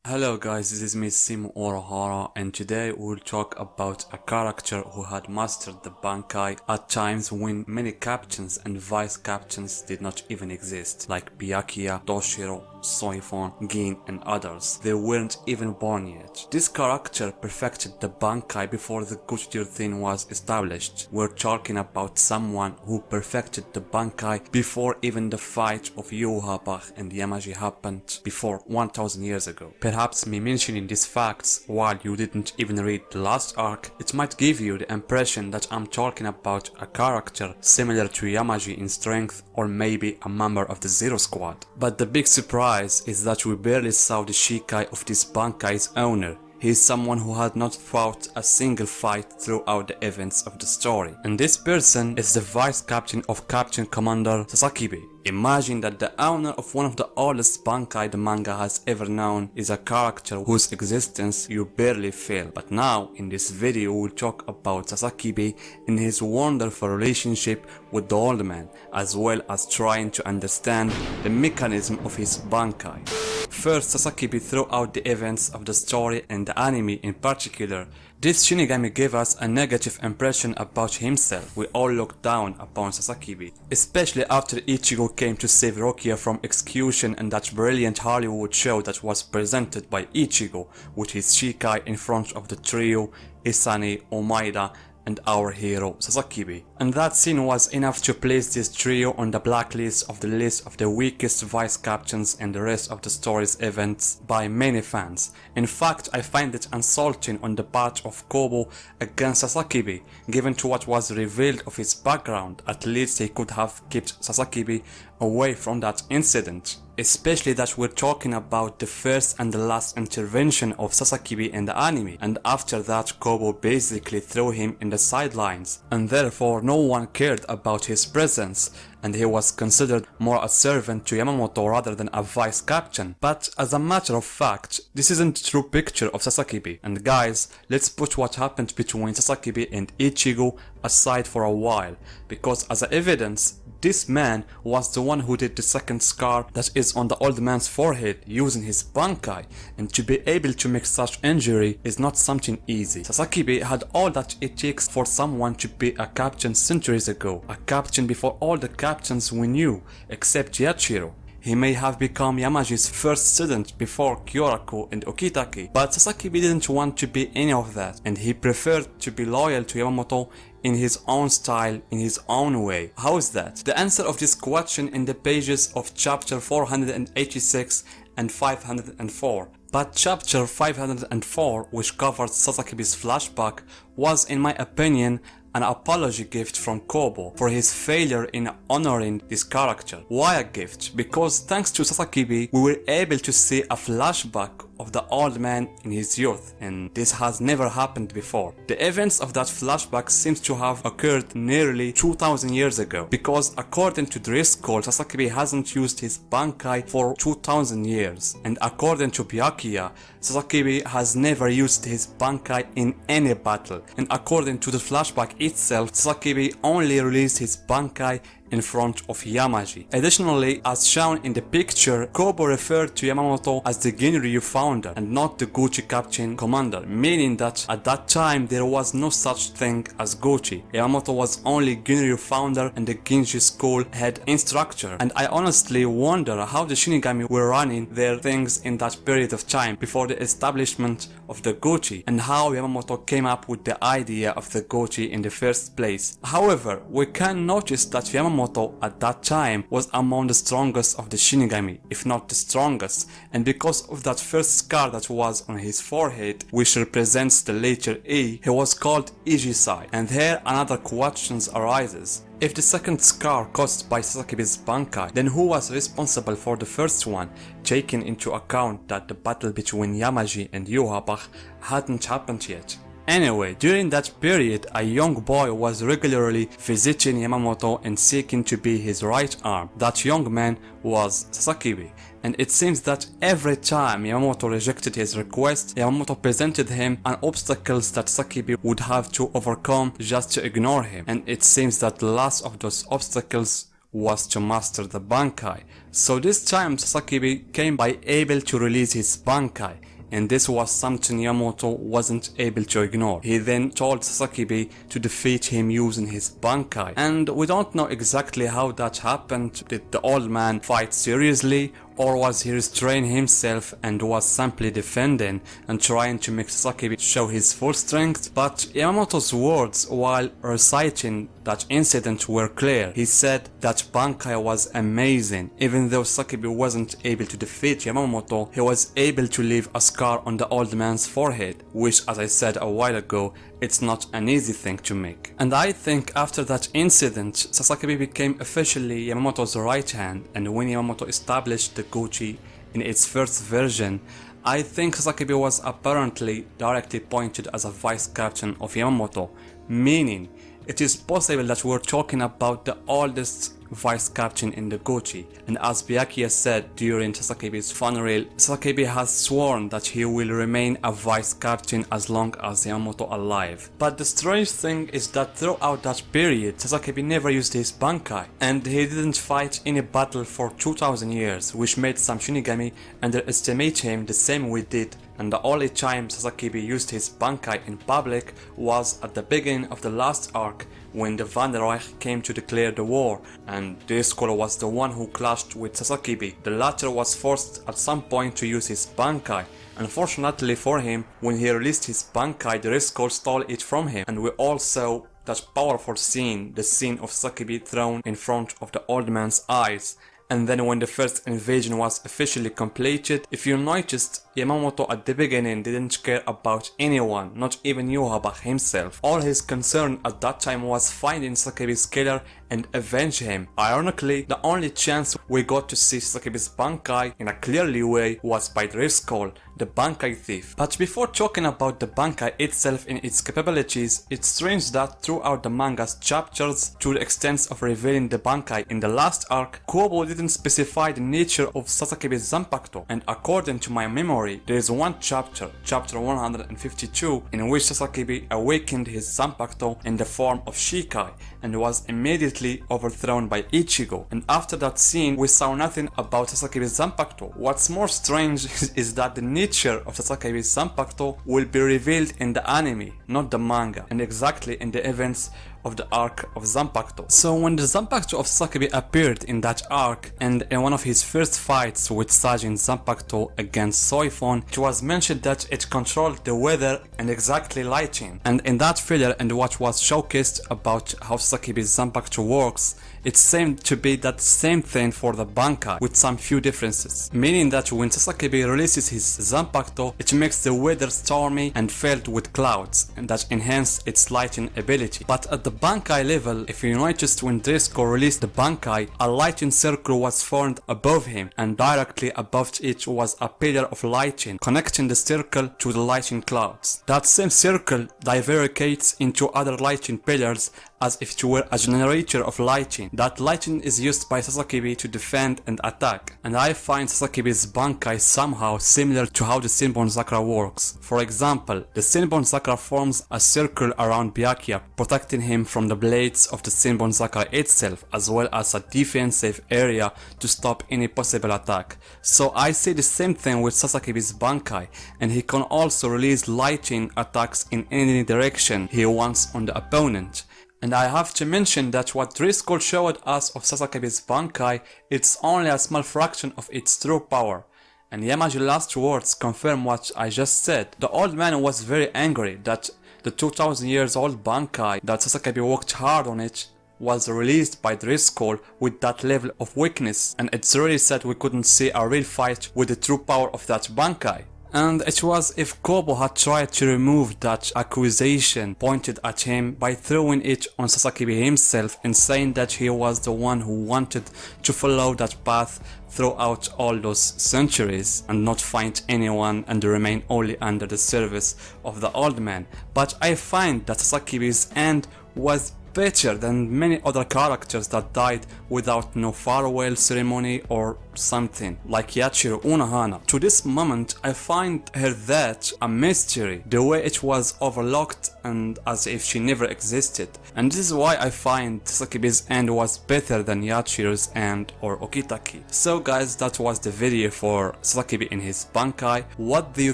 Hello guys, this is me Simo Orohara, and today we'll talk about a character who had mastered the Bankai at times when many captains and vice captains did not even exist, like Byakuya, Toshiro, Soifon, Gin and others. They weren't even born yet. This character perfected the Bankai before the Gochu thing was established. We're talking about someone who perfected the Bankai before even the fight of Yūha and Yamaji happened before 1000 years ago. Perhaps me mentioning these facts while you didn't even read the last arc, it might give you the impression that I'm talking about a character similar to Yamaji in strength or maybe a member of the Zero Squad. But the big surprise is that we barely saw the Shikai of this Bankai's owner. He is someone who had not fought a single fight throughout the events of the story. And this person is the vice captain of Captain Commander Sasakibe. Imagine that the owner of one of the oldest Bankai the manga has ever known is a character whose existence you barely feel. But now, in this video, we'll talk about Sasakibe and his wonderful relationship with the old man, as well as trying to understand the mechanism of his Bankai. First, Sasakibe throughout the events of the story and the anime in particular. This shinigami gave us a negative impression about himself. We all looked down upon Sasakibe, especially after Ichigo came to save Rukia from execution and that brilliant Hollywood show that was presented by Ichigo with his Shikai in front of the trio Isane, Omaida and our hero Sasakibe. And that scene was enough to place this trio on the blacklist of the list of the weakest vice captains in the rest of the story's events by many fans. In fact, I find it insulting on the part of Kobo against Sasakibe, given to what was revealed of his background. At least he could have kept Sasakibe away from that incident. Especially that we're talking about the first and the last intervention of Sasakibe in the anime, and after that Kobo basically threw him in the sidelines, and therefore no one cared about his presence, and he was considered more a servant to Yamamoto rather than a vice captain. But as a matter of fact, this isn't a true picture of Sasakibe. And guys, let's put what happened between Sasakibe and Ichigo aside for a while, because as evidence, this man was the one who did the second scar that is on the old man's forehead using his Bankai, and to be able to make such injury is not something easy. Sasakibe had all that it takes for someone to be a captain centuries ago, a captain before all the captains we knew, except Yachiro. He may have become Yamaji's first student before Kyoraku and Okitake, but Sasakibe didn't want to be any of that, and he preferred to be loyal to Yamamoto in his own style, in his own way. How is that? The answer of this question in the pages of chapter 486 and 504. But chapter 504, which covered Sasakibe's flashback, was in my opinion an apology gift from Kobo for his failure in honoring this character. Why a gift? Because thanks to Sasakibe, we were able to see a flashback of the old man in his youth, and this has never happened before. The events of that flashback seems to have occurred nearly 2000 years ago, because according to Driscoll, Sasakibe hasn't used his Bankai for 2000 years, and according to Byakuya, Sasakibe has never used his Bankai in any battle, and according to the flashback itself, Sasakibe only released his Bankai in front of Yamaji. Additionally, as shown in the picture, Kobo referred to Yamamoto as the Ginryu founder and not the Gochu captain commander, meaning that at that time there was no such thing as Gochu. Yamamoto was only Ginryu founder and the Ginji school head instructor, and I honestly wonder how the Shinigami were running their things in that period of time before the establishment of the Gochu, and how Yamamoto came up with the idea of the Gochu in the first place. However, we can notice that Yamamoto at that time was among the strongest of the Shinigami, if not the strongest, and because of that first scar that was on his forehead, which represents the letter E, he was called Ijisai. And here another question arises. If the second scar caused by Sasakibe's Bankai, then who was responsible for the first one, taking into account that the battle between Yamaji and Yūha hadn't happened yet? Anyway, during that period, a young boy was regularly visiting Yamamoto and seeking to be his right arm. That young man was Sasakibe, and it seems that every time Yamamoto rejected his request, Yamamoto presented him an obstacles that Sasakibe would have to overcome just to ignore him, and it seems that the last of those obstacles was to master the Bankai. So this time Sasakibe came by able to release his Bankai, and this was something Yamamoto wasn't able to ignore. He then told Sasakibe to defeat him using his Bankai, and we don't know exactly how that happened. Did the old man fight seriously, or was he restraining himself and was simply defending and trying to make Sasakibe show his full strength? But Yamamoto's words while reciting that incident were clear. He said that Bankai was amazing. Even though Sasakibe wasn't able to defeat Yamamoto, he was able to leave a scar on the old man's forehead, which, as I said a while ago, it's not an easy thing to make. And I think after that incident, Sasakibe became officially Yamamoto's right hand, and when Yamamoto established the Gochi in its first version, I think Sasakibe was apparently directly appointed as a vice captain of Yamamoto, meaning it is possible that we're talking about the oldest vice captain in the Gochi, and as Byakuya said during Sasakibe's funeral, Sasakibe has sworn that he will remain a vice captain as long as Yamamoto alive. But the strange thing is that throughout that period, Sasakibe never used his Bankai, and he didn't fight any battle for 2000 years, which made some shinigami underestimate him the same we did. And the only time Sasakibe used his Bankai in public was at the beginning of the last arc, when the Vanderreich came to declare the war, and Driscoll was the one who clashed with Sasakibe. The latter was forced at some point to use his Bankai. Unfortunately for him, when he released his Bankai, Driscoll stole it from him, and we all saw that powerful scene, the scene of Sasakibe thrown in front of the old man's eyes. And then when the first invasion was officially completed, if you noticed, Yamamoto at the beginning didn't care about anyone, not even Yojaba himself. All his concern at that time was finding Sasakibe's killer and avenge him. Ironically, the only chance we got to see Sasakibe's Bankai in a clearly way was by Driscoll, the Bankai thief. But before talking about the Bankai itself and its capabilities, it's strange that throughout the manga's chapters, to the extent of revealing the Bankai in the last arc, Kobo didn't specify the nature of Sasakibe's Zanpakuto, and according to my memory, there is one chapter, chapter 152, in which Sasakibe awakened his Zanpakuto in the form of Shikai and was immediately overthrown by Ichigo. And after that scene, we saw nothing about Sasakibe's Zanpakuto. What's more strange is that the nature of Sasakibe's Zanpakuto will be revealed in the anime, not the manga, and exactly in the events of the arc of Zanpakuto. So when the Zanpakuto of Sasakibe appeared in that arc, and in one of his first fights with Sajin Zanpakuto against Soifon, it was mentioned that it controlled the weather and exactly lighting. And in that filler and what was showcased about how Sasakibe's Zanpakuto works, it seemed to be that same thing for the Bankai, with some few differences. Meaning that when Sasakibe releases his Zanpakuto, it makes the weather stormy and filled with clouds, and that enhance its lighting ability. But at the Bankai level, if you noticed when Driscoll released the Bankai, a lighting circle was formed above him, and directly above it was a pillar of lighting, connecting the circle to the lighting clouds. That same circle diverges into other lighting pillars as if it were a generator of lighting. That lighting is used by Sasakibe to defend and attack, and I find Sasakibe's Bankai somehow similar to how the Shinbon Sakura works. For example, the Shinbon Sakura forms a circle around Byakuya, protecting him from the blades of the Shinbon Sakura itself, as well as a defensive area to stop any possible attack. So I see the same thing with Sasakibe's Bankai, and he can also release lighting attacks in any direction he wants on the opponent. And I have to mention that what Driscoll showed us of Sasakibe's Bankai, it's only a small fraction of its true power. And Yamaji's last words confirm what I just said. The old man was very angry that the 2000 years old Bankai that Sasakibe worked hard on it was released by Driscoll with that level of weakness, and it's really sad we couldn't see a real fight with the true power of that Bankai. And it was if Kobo had tried to remove that accusation pointed at him by throwing it on Sasakibe himself and saying that he was the one who wanted to follow that path throughout all those centuries and not find anyone and remain only under the service of the old man. But I find that Sasakibe's end was better than many other characters that died without no farewell ceremony or something, like Yachiro Unohana. To this moment, I find her that a mystery, the way it was overlooked and as if she never existed. And this is why I find Sasakibe's end was better than Yachiro's end or Okitaki. So guys, that was the video for Sasakibe in his Bankai. What do you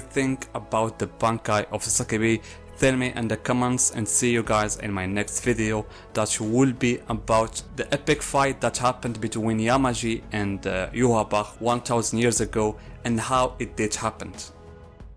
think about the Bankai of Sasakibe? Tell me in the comments, and see you guys in my next video that will be about the epic fight that happened between Yamaji and Yuhabach 1000 years ago and how it did happen.